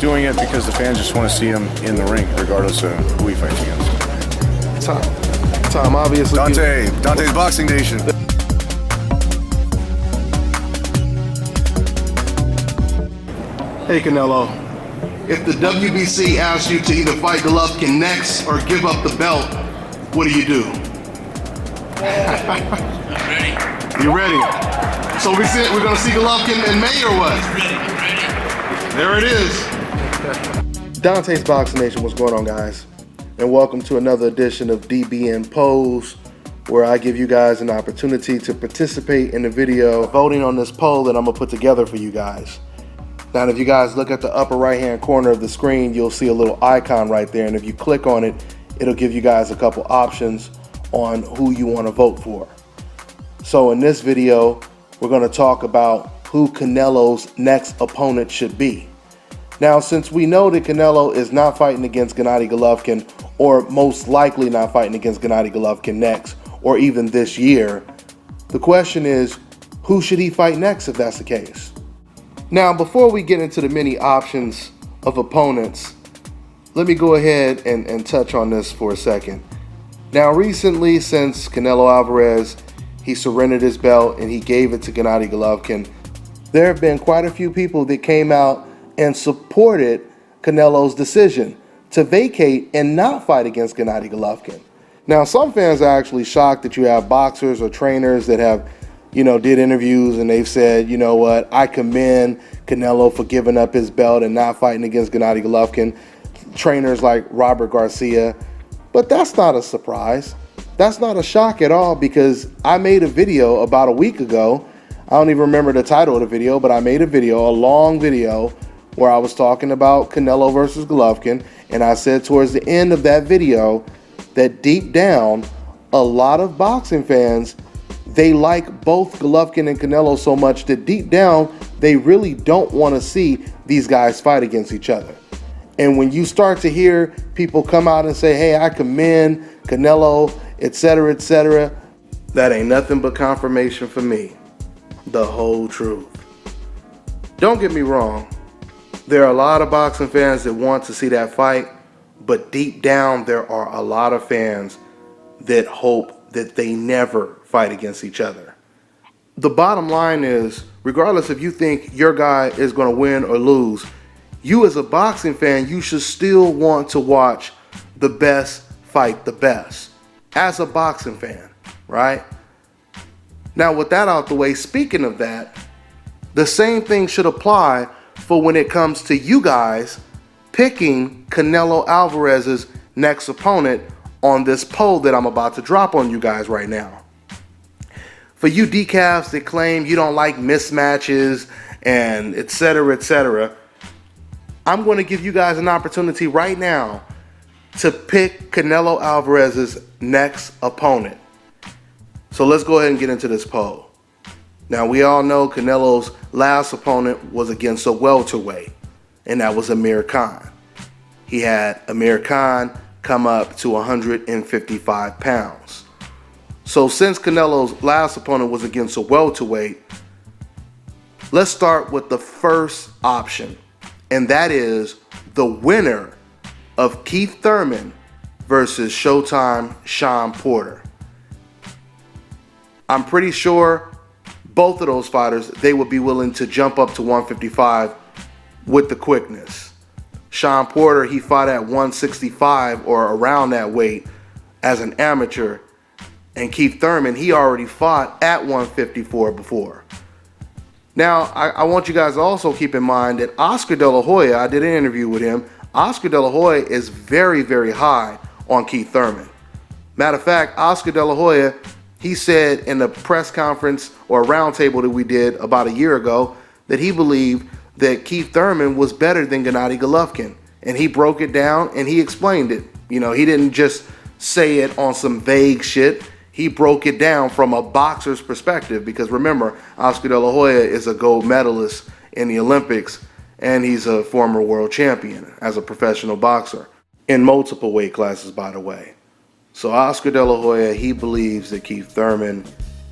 doing it because the fans just want to see him in the ring, regardless of who he fights against. Tom, obviously. Dante's Boxing Nation. Hey Canelo, if the WBC asks you to either fight Golovkin next or give up the belt, what do you do? I'm ready. You ready? So we're gonna see Golovkin in May or what? I'm ready. There it is. Dante's Boxing Nation, what's going on, guys? And welcome to another edition of DBN Polls, where I give you guys an opportunity to participate in the video voting on this poll that I'm gonna put together for you guys. Now, if you guys look at the upper right-hand corner of the screen, you'll see a little icon right there, and if you click on it, it'll give you guys a couple options on who you want to vote for. So in this video, we're going to talk about who Canelo's next opponent should be. Now, since we know that Canelo is not fighting against Gennady Golovkin, or most likely not fighting against Gennady Golovkin next, or even this year, the question is, who should he fight next if that's the case? Now, before we get into the many options of opponents, let me go ahead and touch on this for a second. Now, recently, since Canelo Alvarez, he surrendered his belt and he gave it to Gennady Golovkin, there have been quite a few people that came out and supported Canelo's decision to vacate and not fight against Gennady Golovkin. Now, some fans are actually shocked that you have boxers or trainers that have did interviews and they've said, you know what, I commend Canelo for giving up his belt and not fighting against Gennady Golovkin. Trainers like Robert Garcia. But that's not a surprise. That's not a shock at all, because I made a video about a week ago. I don't even remember the title of the video, but I made a long video, where I was talking about Canelo versus Golovkin. And I said towards the end of that video that deep down, a lot of boxing fans, they like both Golovkin and Canelo so much that deep down, they really don't want to see these guys fight against each other. And when you start to hear people come out and say, hey, I commend Canelo, etc., that ain't nothing but confirmation for me. The whole truth. Don't get me wrong. There are a lot of boxing fans that want to see that fight, but deep down, there are a lot of fans that hope that they never fight against each other. The bottom line is, regardless if you think your guy is going to win or lose, you as a boxing fan, you should still want to watch the best fight the best as a boxing fan, right? Now, with that out the way, speaking of that, the same thing should apply for when it comes to you guys picking Canelo Alvarez's next opponent on this poll that I'm about to drop on you guys right now. For you decafs that claim you don't like mismatches and etc., I'm going to give you guys an opportunity right now to pick Canelo Alvarez's next opponent. So let's go ahead and get into this poll. Now, we all know Canelo's last opponent was against a welterweight, and that was Amir Khan. He had Amir Khan come up to 155 pounds. So since Canelo's last opponent was against a welterweight, let's start with the first option, and that is the winner of Keith Thurman versus Showtime Shawn Porter. I'm pretty sure both of those fighters, they would be willing to jump up to 155 with the quickness. Shawn Porter, he fought at 165 or around that weight as an amateur. And Keith Thurman, he already fought at 154 before. Now, I want you guys to also keep in mind that Oscar De La Hoya, I did an interview with him. Oscar De La Hoya is very, very high on Keith Thurman. Matter of fact, Oscar De La Hoya, he said in the press conference or roundtable that we did about a year ago that he believed that Keith Thurman was better than Gennady Golovkin. And he broke it down and he explained it. He didn't just say it on some vague shit. He broke it down from a boxer's perspective, because remember, Oscar De La Hoya is a gold medalist in the Olympics, and he's a former world champion as a professional boxer in multiple weight classes, by the way. So Oscar De La Hoya, he believes that Keith Thurman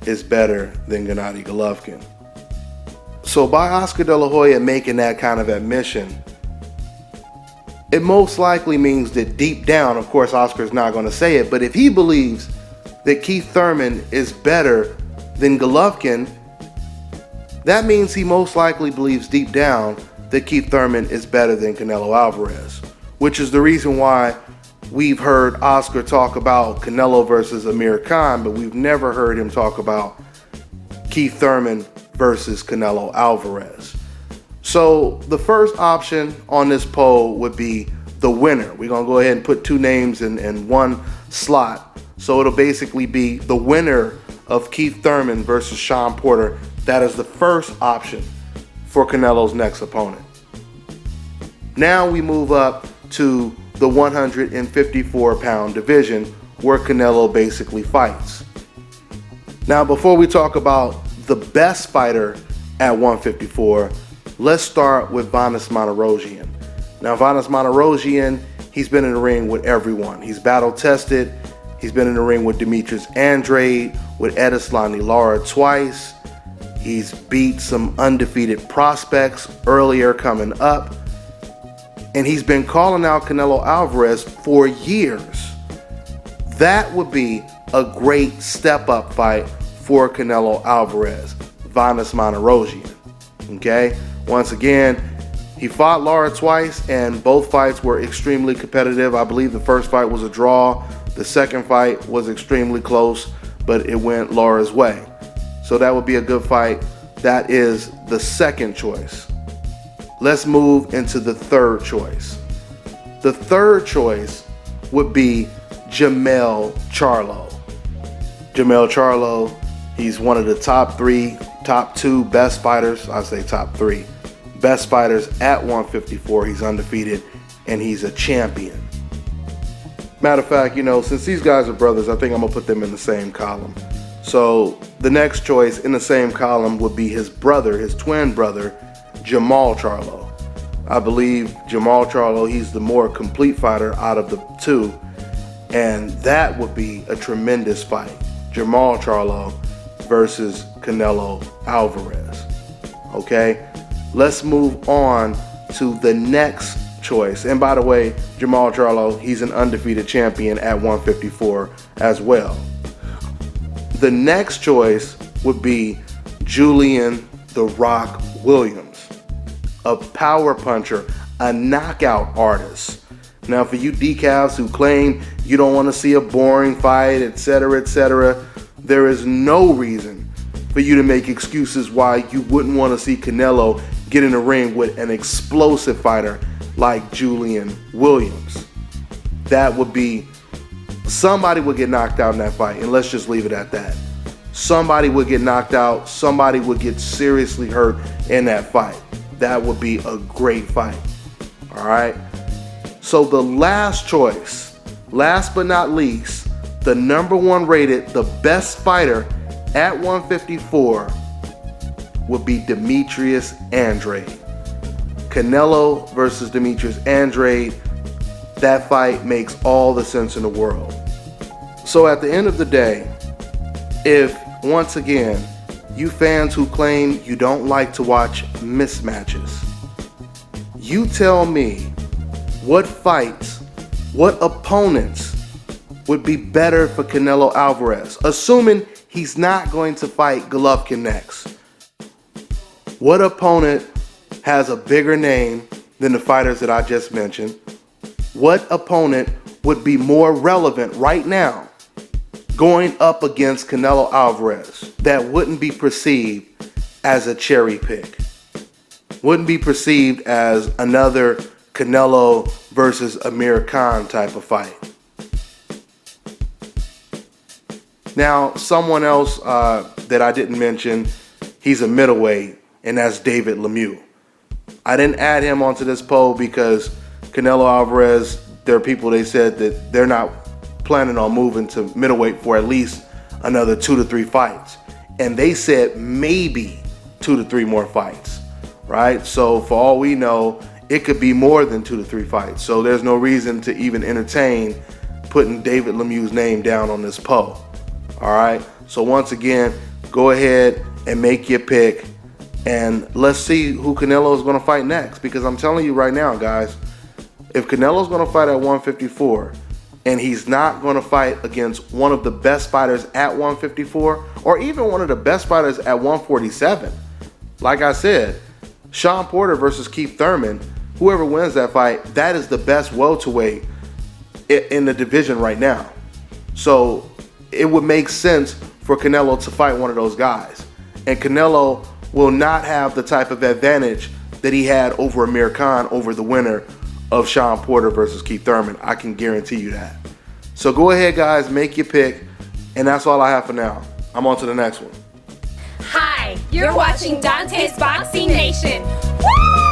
is better than Gennady Golovkin. So by Oscar De La Hoya making that kind of admission, it most likely means that deep down, of course, Oscar's not going to say it, but if he believes that Keith Thurman is better than Golovkin, that means he most likely believes deep down that Keith Thurman is better than Canelo Alvarez, which is the reason why we've heard Oscar talk about Canelo versus Amir Khan, but we've never heard him talk about Keith Thurman versus Canelo Alvarez. So the first option on this poll would be the winner. We're going to go ahead and put two names in one slot. So it'll basically be the winner of Keith Thurman versus Sean Porter. That is the first option for Canelo's next opponent. Now we move up to the 154-pound division where Canelo basically fights. Now, before we talk about the best fighter at 154, let's start with Vanes Martirosyan. Now, Vanes Martirosyan, he's been in the ring with everyone. He's battle tested. He's been in the ring with Demetrius Andrade, with Erislandy Lara twice. He's beat some undefeated prospects earlier coming up. And he's been calling out Canelo Alvarez for years. That would be a great step-up fight for Canelo Alvarez, Vanes Martirosyan. Okay? Once again, he fought Lara twice, and both fights were extremely competitive. I believe the first fight was a draw. The second fight was extremely close, but it went Lara's way. So that would be a good fight. That is the second choice. Let's move into the third choice. The third choice would be Jermell Charlo. Jermell Charlo, he's one of the top two best fighters. I say top three best fighters at 154. He's undefeated and he's a champion. Matter of fact, since these guys are brothers, I think I'm gonna put them in the same column. So the next choice in the same column would be his brother, his twin brother, Jermall Charlo. I believe Jermall Charlo, he's the more complete fighter out of the two, and that would be a tremendous fight. Jermall Charlo versus Canelo Alvarez. Okay, let's move on to the next choice. And by the way, Jermall Charlo, he's an undefeated champion at 154 as well. The next choice would be Julian "The Rock" Williams, a power puncher, a knockout artist. Now, for you decals who claim you don't want to see a boring fight, etc., there is no reason for you to make excuses why you wouldn't want to see Canelo get in the ring with an explosive fighter like Julian Williams. That would be, somebody would get knocked out in that fight, and let's just leave it at that. Somebody would get knocked out, somebody would get seriously hurt in that fight. That would be a great fight. All right. So the last choice, last but not least, the number one rated, the best fighter at 154 would be Demetrius Andrade. Canelo versus Demetrius Andrade. That fight makes all the sense in the world. So at the end of the day, if once again, you fans who claim you don't like to watch mismatches, you tell me what fights, what opponents would be better for Canelo Alvarez, assuming he's not going to fight Golovkin next. What opponent has a bigger name than the fighters that I just mentioned? What opponent would be more relevant right now going up against Canelo Alvarez that wouldn't be perceived as a cherry pick? Wouldn't be perceived as another Canelo versus Amir Khan type of fight. Now, someone else that I didn't mention, he's a middleweight, and that's David Lemieux. I didn't add him onto this poll because Canelo Alvarez, there are people, they said that they're not planning on moving to middleweight for at least another 2 to 3 fights. And they said maybe 2 to 3 more fights, right? So for all we know, it could be more than 2 to 3 fights. So there's no reason to even entertain putting David Lemieux's name down on this poll. All right. So once again, go ahead and make your pick, and let's see who Canelo is going to fight next. Because I'm telling you right now, guys, if Canelo's going to fight at 154 and he's not going to fight against one of the best fighters at 154 or even one of the best fighters at 147, like I said, Sean Porter versus Keith Thurman, whoever wins that fight, that is the best welterweight in the division right now. So it would make sense for Canelo to fight one of those guys. And Canelo will not have the type of advantage that he had over Amir Khan over the winner of Sean Porter versus Keith Thurman. I can guarantee you that. So go ahead, guys, make your pick. And that's all I have for now. I'm on to the next one. Hi, you're watching Dante's Boxing Nation. Woo!